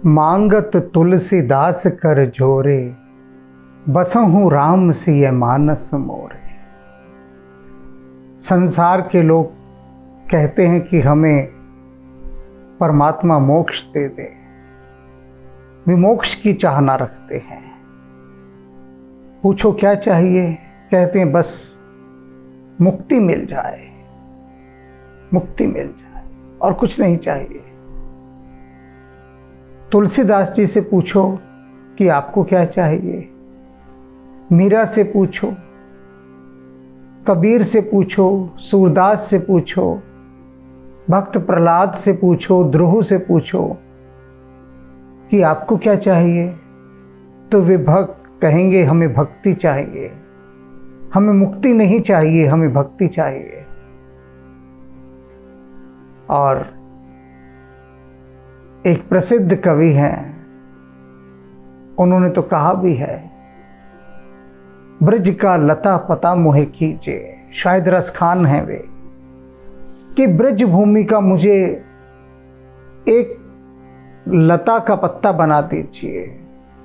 मांगत तुलसीदास कर जोरे, बसहु राम सिय मानस मोरे। संसार के लोग कहते हैं कि हमें परमात्मा मोक्ष दे दे, वे मोक्ष की चाहना रखते हैं। पूछो क्या चाहिए, कहते हैं बस मुक्ति मिल जाए, मुक्ति मिल जाए और कुछ नहीं चाहिए। तुलसीदास जी से पूछो कि आपको क्या चाहिए, मीरा से पूछो, कबीर से पूछो, सूरदास से पूछो, भक्त प्रहलाद से पूछो, ध्रुव से पूछो कि आपको क्या चाहिए, तो वे भक्त कहेंगे हमें भक्ति चाहिए, हमें मुक्ति नहीं चाहिए, हमें भक्ति चाहिए। और एक प्रसिद्ध कवि हैं, उन्होंने तो कहा भी है, ब्रज का लता पता मोहे कीजे, शायद रसखान हैं वे, कि ब्रज भूमि का मुझे एक लता का पत्ता बना दीजिए,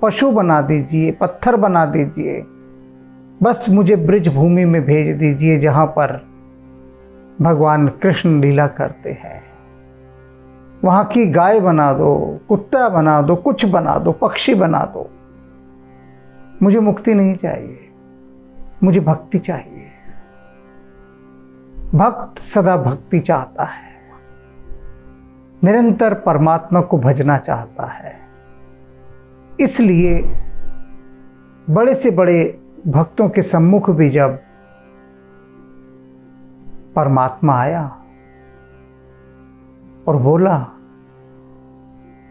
पशु बना दीजिए, पत्थर बना दीजिए, बस मुझे ब्रज भूमि में भेज दीजिए जहाँ पर भगवान कृष्ण लीला करते हैं। वहाँ की गाय बना दो, कुत्ता बना दो, कुछ बना दो, पक्षी बना दो। मुझे मुक्ति नहीं चाहिए, मुझे भक्ति चाहिए। भक्त सदा भक्ति चाहता है, निरंतर परमात्मा को भजना चाहता है। इसलिए बड़े से बड़े भक्तों के सम्मुख भी जब परमात्मा आया और बोला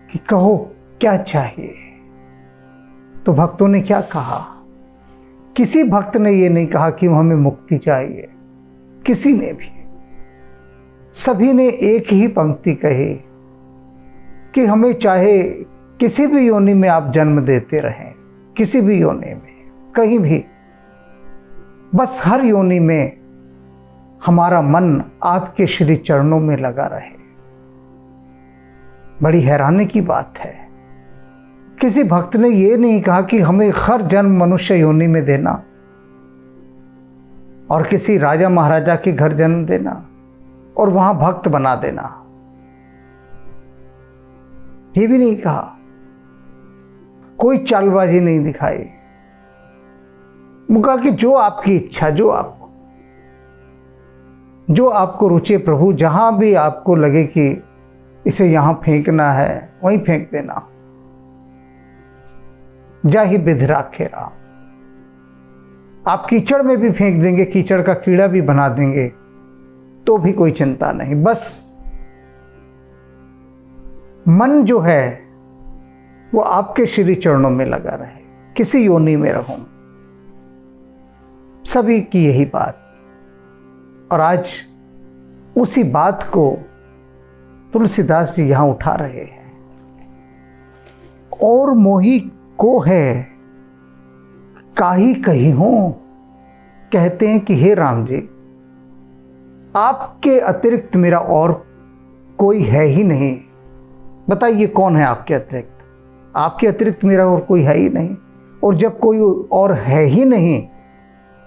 कि कहो क्या चाहिए, तो भक्तों ने क्या कहा? किसी भक्त ने ये नहीं कहा कि हमें मुक्ति चाहिए, किसी ने भी। सभी ने एक ही पंक्ति कही कि हमें चाहे किसी भी योनि में आप जन्म देते रहें, किसी भी योनि में, कहीं भी, बस हर योनि में हमारा मन आपके श्री चरणों में लगा रहे। बड़ी हैरानी की बात है, किसी भक्त ने ये नहीं कहा कि हमें हर जन्म मनुष्य योनि में देना और किसी राजा महाराजा के घर जन्म देना और वहां भक्त बना देना, ये भी नहीं कहा। कोई चालबाजी नहीं दिखाई। वो कहा कि जो आपकी इच्छा, जो आपको रुचे प्रभु, जहां भी आपको लगे कि इसे यहां फेंकना है वहीं फेंक देना। जाहि बिध राखे राम। आप कीचड़ में भी फेंक देंगे, कीचड़ का कीड़ा भी बना देंगे, तो भी कोई चिंता नहीं। बस मन जो है वो आपके श्री चरणों में लगा रहे, किसी योनि में रहूं। सभी की यही बात। और आज उसी बात को तुलसीदास जी यहां उठा रहे हैं। और मोही को है काहि कही हो, कहते हैं कि हे राम जी, आपके अतिरिक्त मेरा और कोई है ही नहीं। बताइए कौन है आपके अतिरिक्त? आपके अतिरिक्त मेरा और कोई है ही नहीं। और जब कोई और है ही नहीं,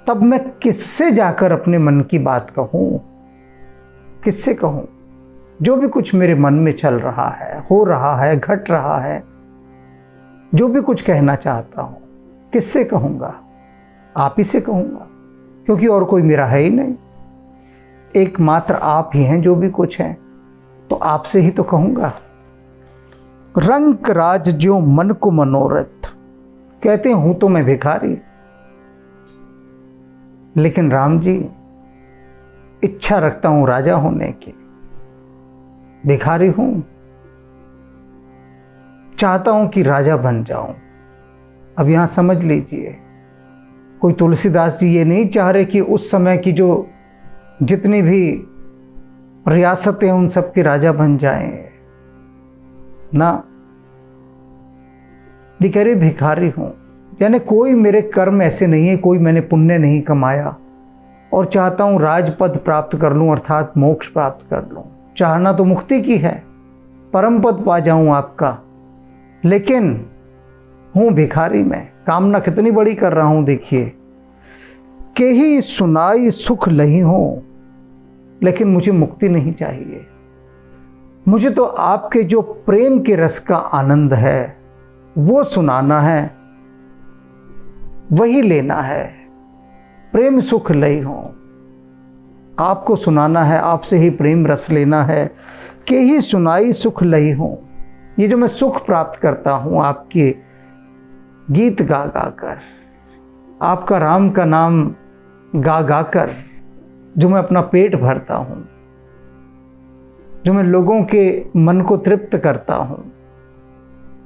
तब मैं किससे जाकर अपने मन की बात कहूं? किससे कहूं? जो भी कुछ मेरे मन में चल रहा है, हो रहा है, घट रहा है, जो भी कुछ कहना चाहता हूं, किससे कहूंगा? आप ही से कहूंगा, क्योंकि और कोई मेरा है ही नहीं। एकमात्र आप ही हैं जो भी कुछ हैं, तो आपसे ही तो कहूंगा। रंक राज जो मन को मनोरथ, कहते हैं हूं तो मैं भिखारी, लेकिन राम जी इच्छा रखता हूं राजा होने की। भिखारी हूं, चाहता हूं कि राजा बन जाऊं। अब यहां समझ लीजिए, कोई तुलसीदास जी ये नहीं चाह रहे कि उस समय की जो जितनी भी रियासतें उन सब के राजा बन जाएं ना। दिकरे भिखारी हूं, यानी कोई मेरे कर्म ऐसे नहीं है, कोई मैंने पुण्य नहीं कमाया और चाहता हूं राजपद प्राप्त कर लूं, अर्थात मोक्ष प्राप्त कर लूं। चाहना तो मुक्ति की है, परम पद पा जाऊं आपका, लेकिन हूं भिखारी मैं। कामना कितनी बड़ी कर रहा हूं देखिए, के ही सुनाई सुख लही हो, लेकिन मुझे मुक्ति नहीं चाहिए। मुझे तो आपके जो प्रेम के रस का आनंद है वो सुनाना है, वही लेना है। प्रेम सुख लई हो, आपको सुनाना है, आपसे ही प्रेम रस लेना है। के ही सुनाई सुख लई हो, ये जो मैं सुख प्राप्त करता हूं आपके गीत गा गा कर, आपका राम का नाम गा गा कर, जो मैं अपना पेट भरता हूं, जो मैं लोगों के मन को तृप्त करता हूं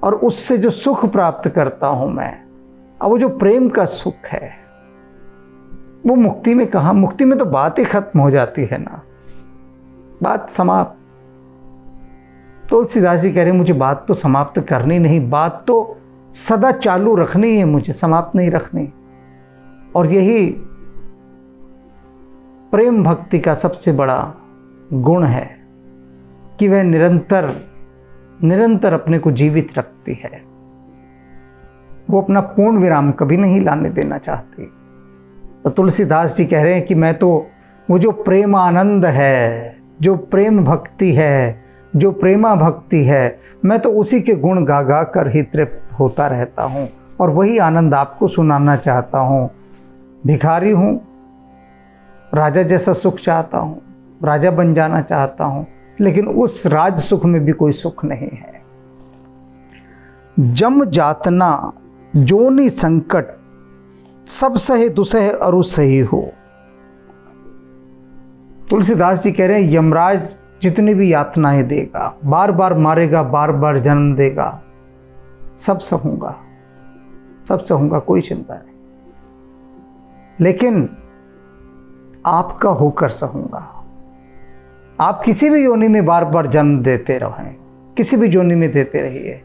और उससे जो सुख प्राप्त करता हूं मैं, अब वो जो प्रेम का सुख है वो मुक्ति में कहाँ? मुक्ति में तो बात ही खत्म हो जाती है ना, बात समाप्त। तुलसीदास जी कह रहे हैं मुझे बात तो समाप्त करनी नहीं, बात तो सदा चालू रखनी है, मुझे समाप्त नहीं रखनी। और यही प्रेम भक्ति का सबसे बड़ा गुण है कि वह निरंतर निरंतर अपने को जीवित रखती है। वो अपना पूर्ण विराम कभी नहीं लाने देना चाहती। तो तुलसीदास जी कह रहे हैं कि मैं तो वो जो प्रेम आनंद है, जो प्रेम भक्ति है, जो प्रेमा भक्ति है, मैं तो उसी के गुण गा गा कर ही तृप्त होता रहता हूँ और वही आनंद आपको सुनाना चाहता हूँ। भिखारी हूँ, राजा जैसा सुख चाहता हूँ, राजा बन जाना चाहता हूँ, लेकिन उस राज सुख में भी कोई सुख नहीं है। जम जातना जोनी संकट, सब सहे दुसह अरु सही हो। तुलसीदास जी कह रहे हैं यमराज जितनी भी यातनाएं देगा, बार बार मारेगा, बार बार जन्म देगा, सब सहूंगा, सब सहूंगा, कोई चिंता नहीं, लेकिन आपका होकर सहूंगा। आप किसी भी योनि में बार बार जन्म देते रहें, किसी भी योनि में देते रहिए,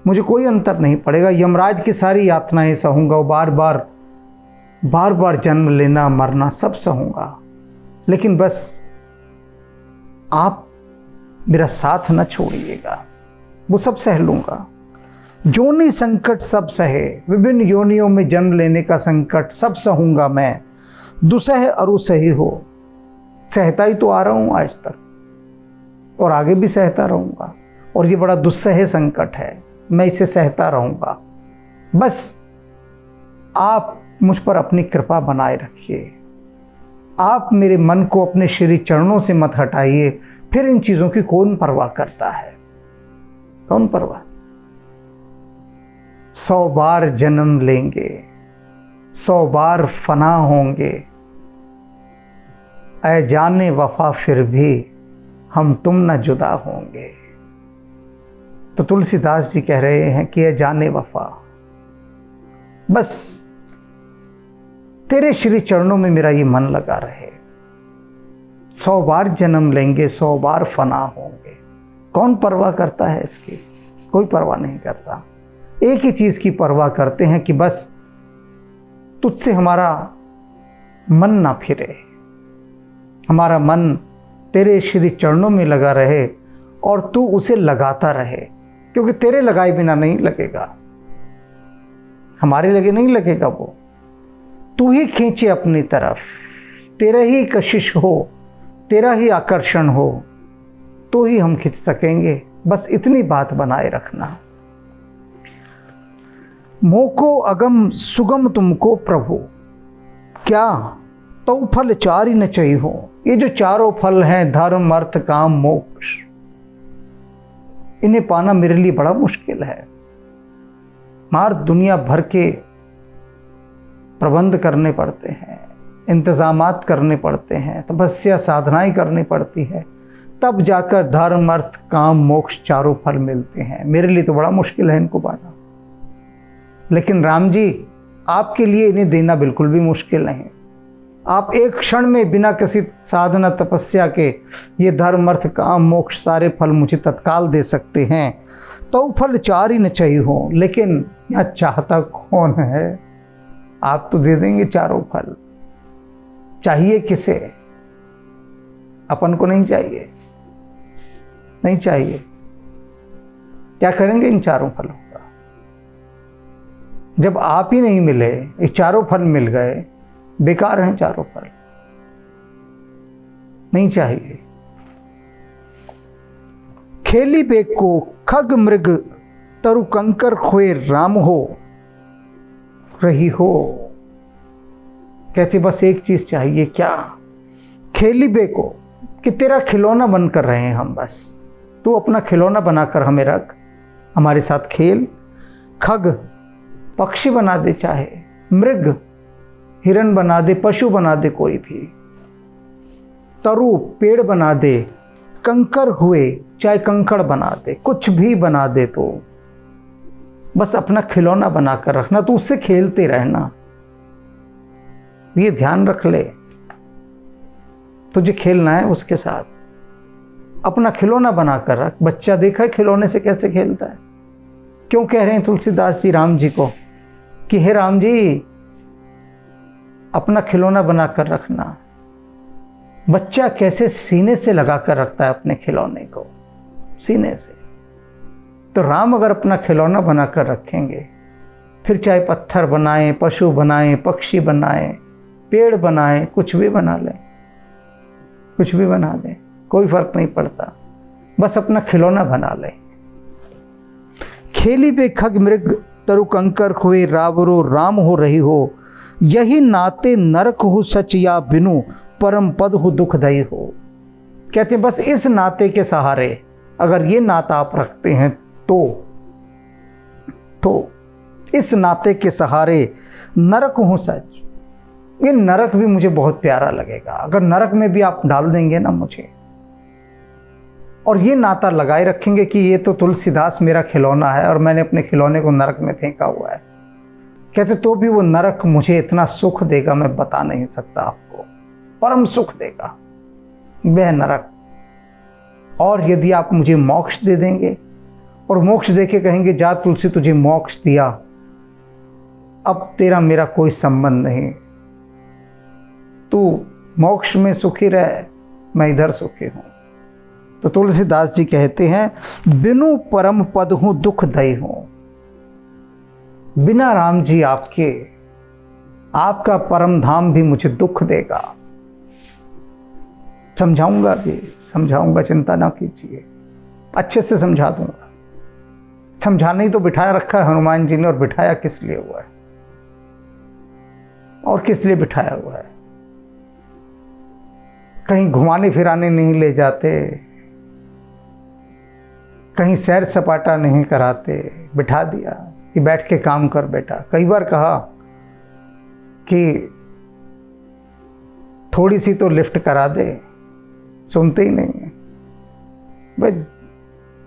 मुझे कोई अंतर नहीं पड़ेगा। यमराज की सारी यातनाएं सहूंगा, बार बार जन्म लेना मरना सब सहूंगा, लेकिन बस आप मेरा साथ न छोड़िएगा, वो सब सह लूंगा। जोनी संकट सब सहे, विभिन्न योनियों में जन्म लेने का संकट सब सहूंगा मैं। दुसह अरु सही हो, सहता ही तो आ रहा हूं आज तक और आगे भी सहता रहूंगा, और ये बड़ा दुस्सह संकट है, मैं इसे सहता रहूंगा। बस आप मुझ पर अपनी कृपा बनाए रखिए, आप मेरे मन को अपने श्री चरणों से मत हटाइए। फिर इन चीजों की कौन परवाह करता है? कौन परवाह? 100 बार जन्म लेंगे, 100 बार फना होंगे, ऐ जाने वफा फिर भी हम तुम न जुदा होंगे। तो तुलसीदास जी कह रहे हैं कि ऐ जाने वफा, बस तेरे श्री चरणों में मेरा ये मन लगा रहे। 100 बार जन्म लेंगे, 100 बार फना होंगे, कौन परवाह करता है इसकी? कोई परवाह नहीं करता। एक ही चीज की परवाह करते हैं कि बस तुझसे हमारा मन ना फिरे, हमारा मन तेरे श्री चरणों में लगा रहे और तू उसे लगाता रहे, क्योंकि तेरे लगाए बिना नहीं लगेगा, हमारे लगे नहीं लगेगा वो। तू ही खींचे अपनी तरफ, तेरा ही कशिश हो, तेरा ही आकर्षण हो, तो ही हम खींच सकेंगे। बस इतनी बात बनाए रखना। मोको अगम सुगम तुमको प्रभु, क्या तो फल चार ही न चाहिए हो। ये जो चारों फल हैं, धर्म अर्थ काम मोक्ष, इन्हें पाना मेरे लिए बड़ा मुश्किल है। मार दुनिया भर के प्रबंध करने पड़ते हैं, इंतजामात करने पड़ते हैं, तपस्या साधनाएं करनी पड़ती है, तब जाकर धर्म अर्थ काम मोक्ष चारों फल मिलते हैं। मेरे लिए तो बड़ा मुश्किल है इनको पाना, लेकिन राम जी आपके लिए इन्हें देना बिल्कुल भी मुश्किल नहीं। आप एक क्षण में बिना किसी साधना तपस्या के ये धर्म अर्थ काम मोक्ष सारे फल मुझे तत्काल दे सकते हैं। तो फल चार ही न चाहिए हो, लेकिन यहाँ चाहता कौन है? आप तो दे देंगे चारों फल, चाहिए किसे? अपन को नहीं चाहिए, नहीं चाहिए। क्या करेंगे इन चारों फलों का? जब आप ही नहीं मिले, ये चारों फल मिल गए, बेकार हैं चारों फल, नहीं चाहिए। खेली बेग को खग मृग तरु कंकर खोए राम हो रही हो। कहते बस एक चीज चाहिए, क्या? खेली बे को, कि तेरा खिलौना बनकर रहे हैं हम, बस तू अपना खिलौना बनाकर हमें रख, हमारे साथ खेल। खग पक्षी बना दे, चाहे मृग हिरन बना दे, पशु बना दे, कोई भी। तरु पेड़ बना दे, कंकर हुए चाहे कंकड़ बना दे, कुछ भी बना दे, तो बस अपना खिलौना बनाकर रखना, तो उससे खेलते रहना। ये ध्यान रख ले, तुझे खेलना है उसके साथ, अपना खिलौना बनाकर रख। बच्चा देखा है खिलौने से कैसे खेलता है। क्यों कह रहे हैं तुलसीदास जी राम जी को कि हे राम जी, अपना खिलौना बनाकर रखना। बच्चा कैसे सीने से लगाकर रखता है अपने खिलौने को, सीने से। तो राम अगर अपना खिलौना बनाकर रखेंगे, फिर चाहे पत्थर बनाएं, पशु बनाएं, पक्षी बनाएं, पेड़ बनाएं, कुछ भी बना लें, कुछ भी बना दें, कोई फर्क नहीं पड़ता, बस अपना खिलौना बना लें। खेली बे खग मृग तरु कंकर हुए रावरो राम हो रही हो, यही नाते नरक हो सच या बिनु परम पद हो दुखदाई हो। कहते बस इस नाते के सहारे, अगर ये नाता आप रखते हैं तो इस नाते के सहारे नरक हो सच, ये नरक भी मुझे बहुत प्यारा लगेगा। अगर नरक में भी आप डाल देंगे ना मुझे, और ये नाता लगाए रखेंगे कि ये तो तुलसीदास मेरा खिलौना है और मैंने अपने खिलौने को नरक में फेंका हुआ है, कहते तो भी वो नरक मुझे इतना सुख देगा, मैं बता नहीं सकता आपको, परम सुख देगा वह नरक। और यदि आप मुझे मोक्ष दे देंगे, और मोक्ष देके कहेंगे जा तुलसी तुझे मोक्ष दिया, अब तेरा मेरा कोई संबंध नहीं, तू मोक्ष में सुखी रह, मैं इधर सुखी हूं। तो तुलसीदास जी कहते हैं बिनु परम पद हूं दुख दई हूं। बिना राम जी आपके, आपका परम धाम भी मुझे दुख देगा। समझाऊंगा भी, समझाऊंगा, चिंता ना कीजिए, अच्छे से समझा दूंगा। समझाने ही तो बिठाया रखा है हनुमान जी ने, और बिठाया किस लिए हुआ है, और किस लिए बिठाया हुआ है। कहीं घुमाने फिराने नहीं ले जाते, कहीं सैर सपाटा नहीं कराते, बिठा दिया कि बैठ के काम कर बेटा। कई बार कहा कि थोड़ी सी तो लिफ्ट करा दे, सुनते ही नहीं है। भाई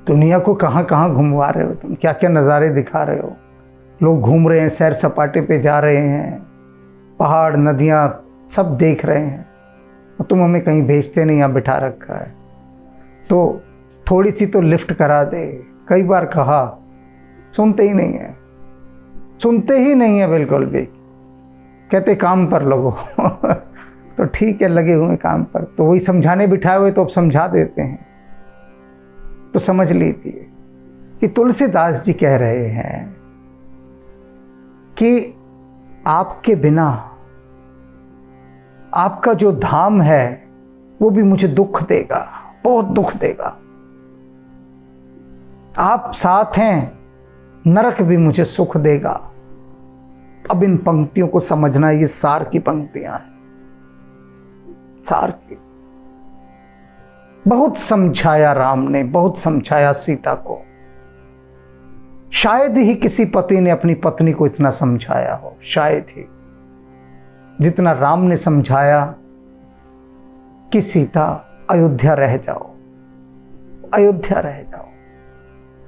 दुनिया को कहाँ कहाँ घुमवा रहे हो तुम, क्या क्या नज़ारे दिखा रहे हो। लोग घूम रहे हैं, सैर सपाटे पे जा रहे हैं, पहाड़ नदियाँ सब देख रहे हैं, और तुम हमें कहीं भेजते नहीं, यहाँ बिठा रखा है। तो थोड़ी सी तो लिफ्ट करा दे, कई बार कहा, सुनते ही नहीं है, सुनते ही नहीं है बिल्कुल भी। कहते काम पर लगो तो ठीक है, लगे हुए काम पर, तो वही समझाने बिठाए हुए तो अब समझा देते हैं। तो समझ लीजिए कि तुलसीदास जी कह रहे हैं कि आपके बिना आपका जो धाम है वो भी मुझे दुख देगा, बहुत दुख देगा। आप साथ हैं, नरक भी मुझे सुख देगा। अब इन पंक्तियों को समझना, ये सार की पंक्तियां हैं, सार की। बहुत समझाया राम ने, बहुत समझाया सीता को। शायद ही किसी पति ने अपनी पत्नी को इतना समझाया हो, शायद ही, जितना राम ने समझाया कि सीता अयोध्या रह जाओ, अयोध्या रह जाओ,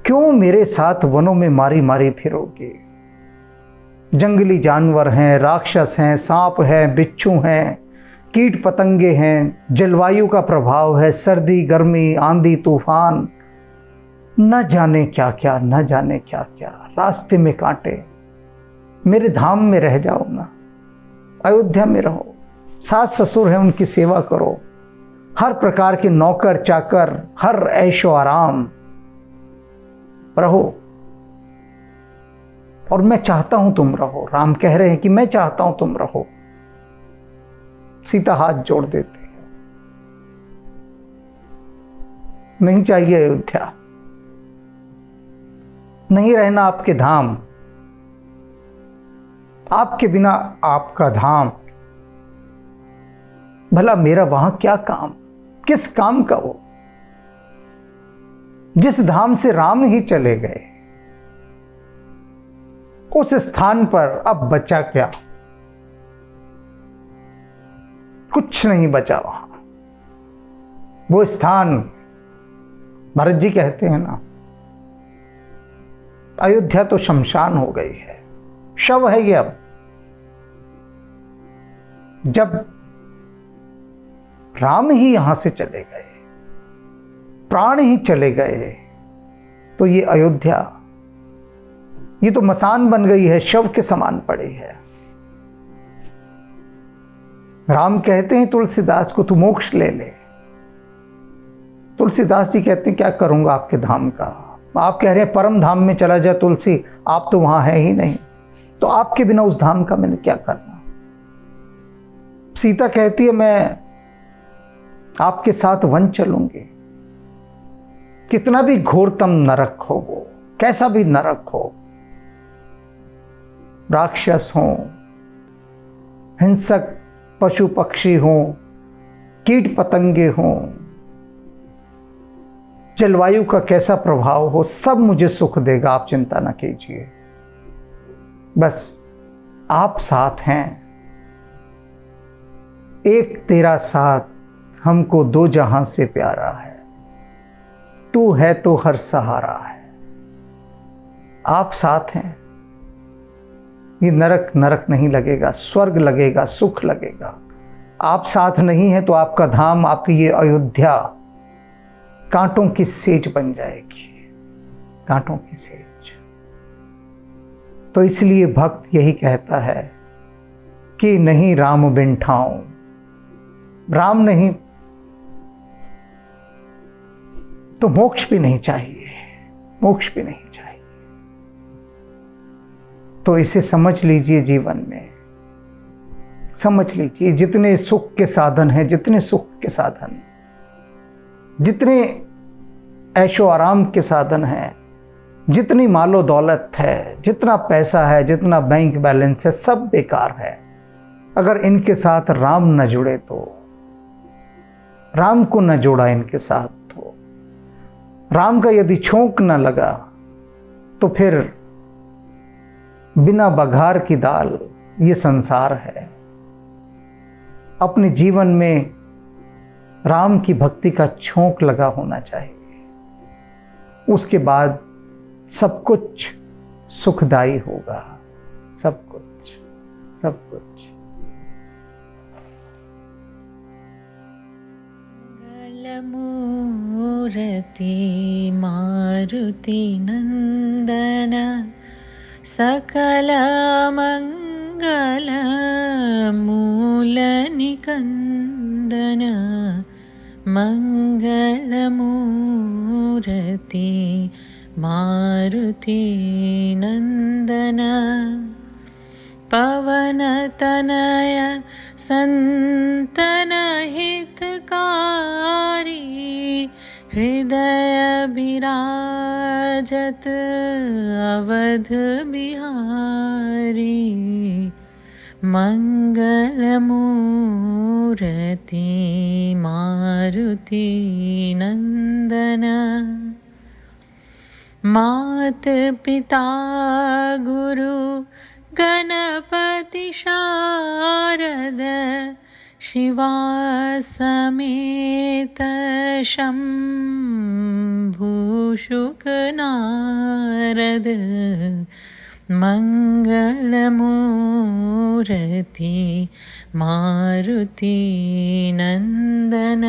क्यों मेरे साथ वनों में मारी मारी फिरोगे। जंगली जानवर हैं, राक्षस हैं, सांप हैं, बिच्छू हैं, कीट पतंगे हैं, जलवायु का प्रभाव है, सर्दी गर्मी आंधी तूफान, न जाने क्या क्या, न जाने क्या क्या, रास्ते में कांटे। मेरे धाम में रह जाओ ना, अयोध्या में रहो, सास ससुर हैं उनकी सेवा करो, हर प्रकार के नौकर चाकर, हर ऐशो आराम रहो। और मैं चाहता हूं तुम रहो। राम कह रहे हैं कि मैं चाहता हूं तुम रहो। सीता हाथ जोड़ देती है, नहीं चाहिए अयोध्या, नहीं रहना आपके धाम, आपके बिना आपका धाम, भला मेरा वहां क्या काम, किस काम का वो, जिस धाम से राम ही चले गए उस स्थान पर अब बचा क्या, कुछ नहीं बचा वहां। वो स्थान, भरत जी कहते हैं ना, अयोध्या तो शमशान हो गई है, शव है ये अब। जब राम ही यहां से चले गए, प्राण ही चले गए, तो ये अयोध्या, ये तो मसान बन गई है, शव के समान पड़ी है। राम कहते हैं तुलसीदास को, तू मोक्ष ले ले। तुलसीदास जी कहते हैं क्या करूंगा आपके धाम का। आप कह रहे हैं परम धाम में चला जाए तुलसी, आप तो वहां है ही नहीं, तो आपके बिना उस धाम का मैंने क्या करना। सीता कहती है मैं आपके साथ वन चलूंगी, कितना भी घोरतम नरक हो, वो कैसा भी नरक हो, राक्षस हो, हिंसक पशु पक्षी हो, कीट पतंगे हो, जलवायु का कैसा प्रभाव हो, सब मुझे सुख देगा, आप चिंता ना कीजिए, बस आप साथ हैं। एक तेरा साथ हमको दो जहां से प्यारा है, तू है तो हर सहारा है। आप साथ हैं, ये नरक नरक नहीं लगेगा, स्वर्ग लगेगा, सुख लगेगा। आप साथ नहीं है तो आपका धाम, आपकी ये अयोध्या कांटों की सेज बन जाएगी, कांटों की सेज। तो इसलिए भक्त यही कहता है कि नहीं राम बिन ठाऊं, राम नहीं तो मोक्ष भी नहीं चाहिए, मोक्ष भी नहीं चाहिए। तो इसे समझ लीजिए, जीवन में समझ लीजिए, जितने सुख के साधन हैं, जितने सुख के साधन, जितने ऐशो आराम के साधन हैं, जितनी मालो दौलत है, जितना पैसा है, जितना बैंक बैलेंस है, सब बेकार है अगर इनके साथ राम न जुड़े तो, राम को न जोड़ा इनके साथ तो, राम का यदि छोंक न लगा तो फिर बिना बघार की दाल ये संसार है। अपने जीवन में राम की भक्ति का छोंक लगा होना चाहिए, उसके बाद सब कुछ सुखदायी होगा, सब कुछ, सब कुछ। मूर्ति मारुति नंदन सकल मंगल मूल निकंदन मंगल मूर्ति मारुति नंदन पवन तनय संतन हितकारी हृदय विराजत अवध बिहारी मंगल मूर्ति मारुति नंदन मात पिता गुरु गणपति शारद शिवा समेत शंभु शुक नारद मंगल मूर्ति मारुति नंदन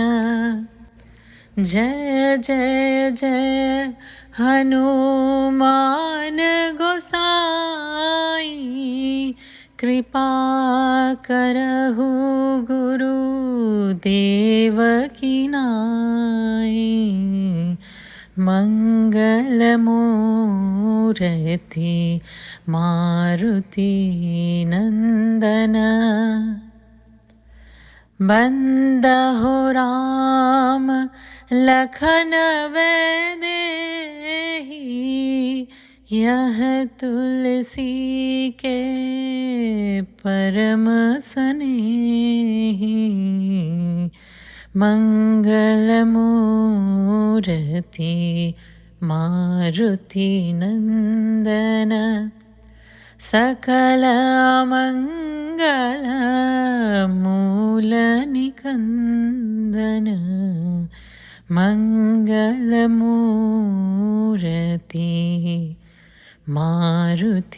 जय जय जय हनुमान गोसाई कृपा करहु गुरु देव की नाई मङ्गलमूर्ति मारुतिनन्दन बन्दहो राम लखन वैदेही यह तुलसी के परम स्नेही मङ्गलमूर्ति मारुतिनन्दन सकलमङ्गल मूलनिकन्दन मङ्गलमूर्ति मारुतिनन्दन।